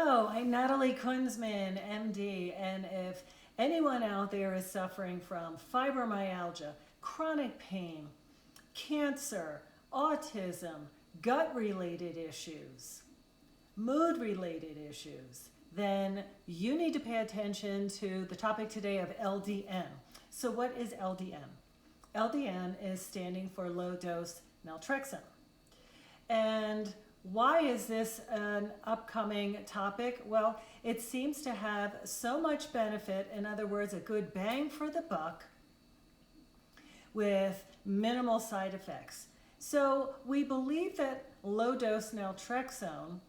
Hello, I'm Natalie Kunzman, MD, and if anyone out there is suffering from fibromyalgia, chronic pain, cancer, autism, gut-related issues, mood-related issues, then you need to pay attention to the topic today of LDN. So what is LDN? LDN is standing for low-dose naltrexone. And why is this an upcoming topic? Well, it seems to have so much benefit, in other words, a good bang for the buck with minimal side effects. So we believe that low-dose naltrexone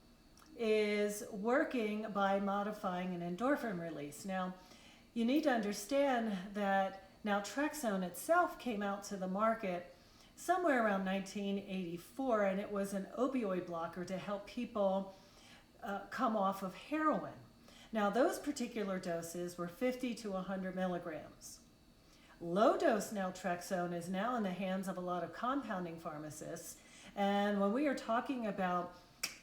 is working by modifying an endorphin release. Now, you need to understand that naltrexone itself came out to the market somewhere around 1984, and it was an opioid blocker to help people come off of heroin. Now, those particular doses were 50 to 100 milligrams. Low-dose naltrexone is now in the hands of a lot of compounding pharmacists, and when we are talking about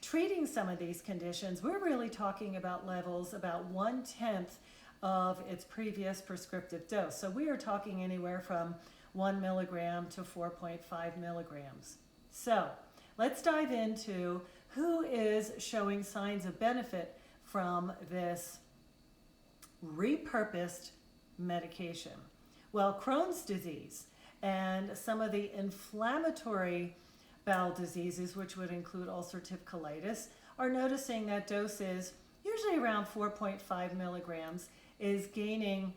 treating some of these conditions, we're really talking about levels about 1/10 of its previous prescriptive dose. So we are talking anywhere from 1 milligram to 4.5 milligrams. So let's dive into who is showing signs of benefit from this repurposed medication. Well, Crohn's disease and some of the inflammatory bowel diseases, which would include ulcerative colitis, are noticing that doses, usually around 4.5 milligrams, is gaining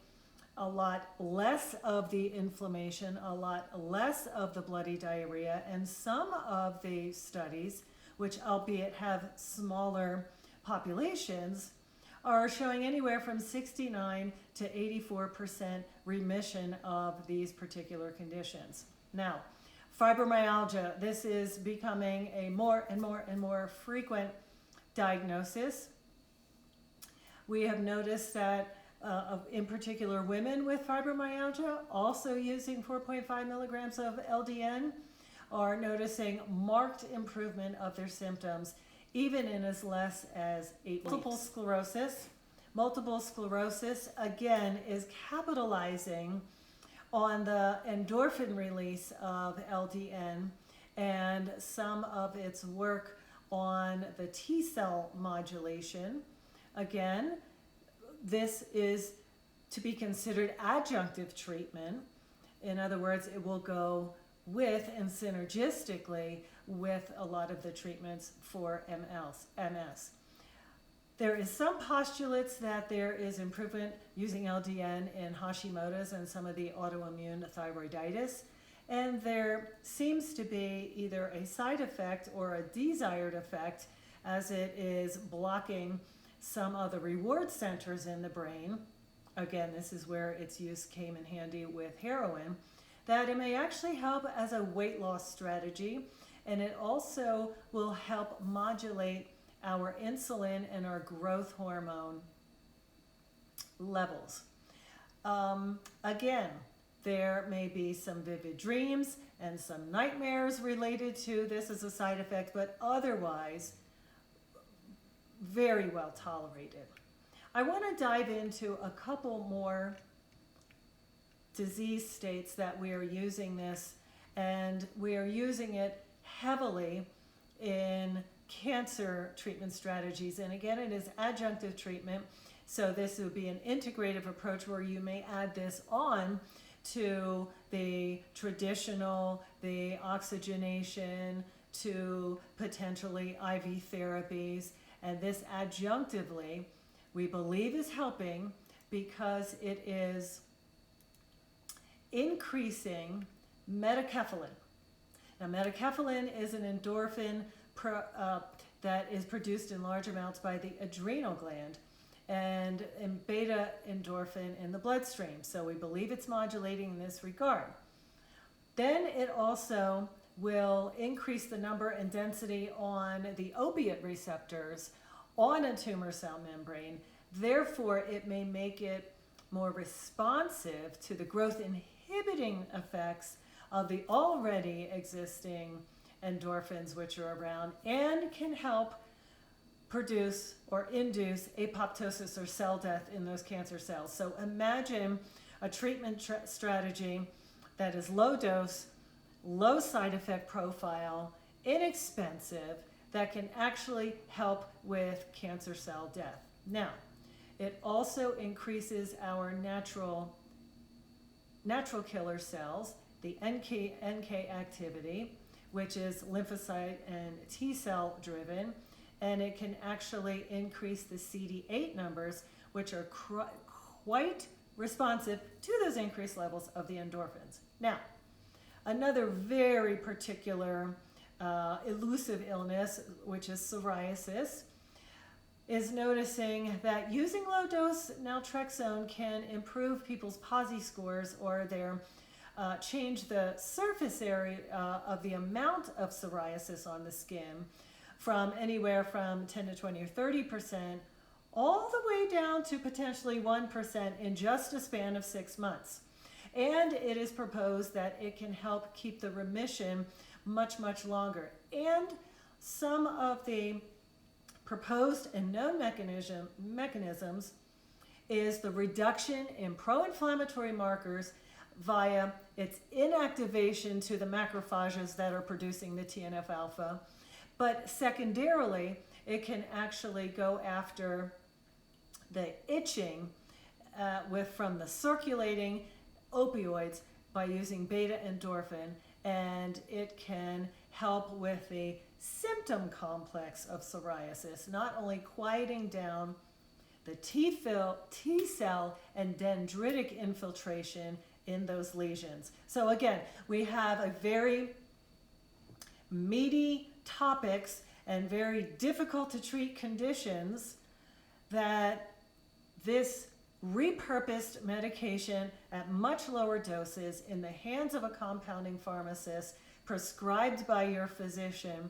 a lot less of the inflammation, a lot less of the bloody diarrhea, and some of the studies, which albeit have smaller populations, are showing anywhere from 69 to 84% remission of these particular conditions. Now, fibromyalgia, this is becoming a more and more frequent diagnosis. We have noticed that in particular women with fibromyalgia also using 4.5 milligrams of LDN are noticing marked improvement of their symptoms even in as less as 8 weeks. Multiple sclerosis again is capitalizing on the endorphin release of LDN and some of its work on the T cell modulation. Again, this is to be considered adjunctive treatment. In other words, it will go with and synergistically with a lot of the treatments for MS. There is some postulates that there is improvement using LDN in Hashimoto's and some of the autoimmune thyroiditis, and there seems to be either a side effect or a desired effect as it is blocking some of the reward centers in the brain. Again, this is where its use came in handy with heroin, that it may actually help as a weight loss strategy, and it also will help modulate our insulin and our growth hormone levels. Again, there may be some vivid dreams and some nightmares related to this as a side effect, but otherwise very well tolerated. I want to dive into a couple more disease states that we are using this, and we are using it heavily in cancer treatment strategies. And again, it is adjunctive treatment, so this would be an integrative approach where you may add this on to the traditional, the oxygenation, to potentially IV therapies. And this adjunctively, we believe, is helping because it is increasing metacaphalin. Now, metacaphalin is an endorphin that is produced in large amounts by the adrenal gland and in beta endorphin in the bloodstream. So we believe it's modulating in this regard. Then it also will increase the number and density on the opiate receptors on a tumor cell membrane. Therefore, it may make it more responsive to the growth inhibiting effects of the already existing endorphins which are around, and can help produce or induce apoptosis or cell death in those cancer cells. So imagine a treatment strategy that is low dose, low side effect profile, inexpensive, that can actually help with cancer cell death. Now, it also increases our natural killer cells, the NK activity, which is lymphocyte and T cell driven, and it can actually increase the CD8 numbers, which are quite responsive to those increased levels of the endorphins. Now, another very particular elusive illness, which is psoriasis, is noticing that using low-dose naltrexone can improve people's PASI scores, or their change the surface area of the amount of psoriasis on the skin from anywhere from 10 to 20 or 30%, all the way down to potentially 1% in just a span of 6 months. And it is proposed that it can help keep the remission much, much longer. And some of the proposed and known mechanisms is the reduction in pro-inflammatory markers via its inactivation to the macrophages that are producing the TNF-alpha. But secondarily, it can actually go after the itching from the circulating opioids by using beta endorphin, and it can help with the symptom complex of psoriasis, not only quieting down the T cell and dendritic infiltration in those lesions. So again, we have a very meaty topics and very difficult to treat conditions that this repurposed medication at much lower doses in the hands of a compounding pharmacist prescribed by your physician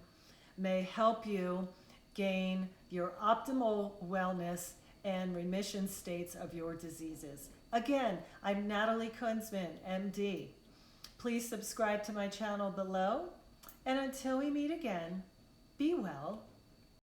may help you gain your optimal wellness and remission states of your diseases. Again, I'm Natalie Kunzman, MD. Please subscribe to my channel below, and until we meet again, be well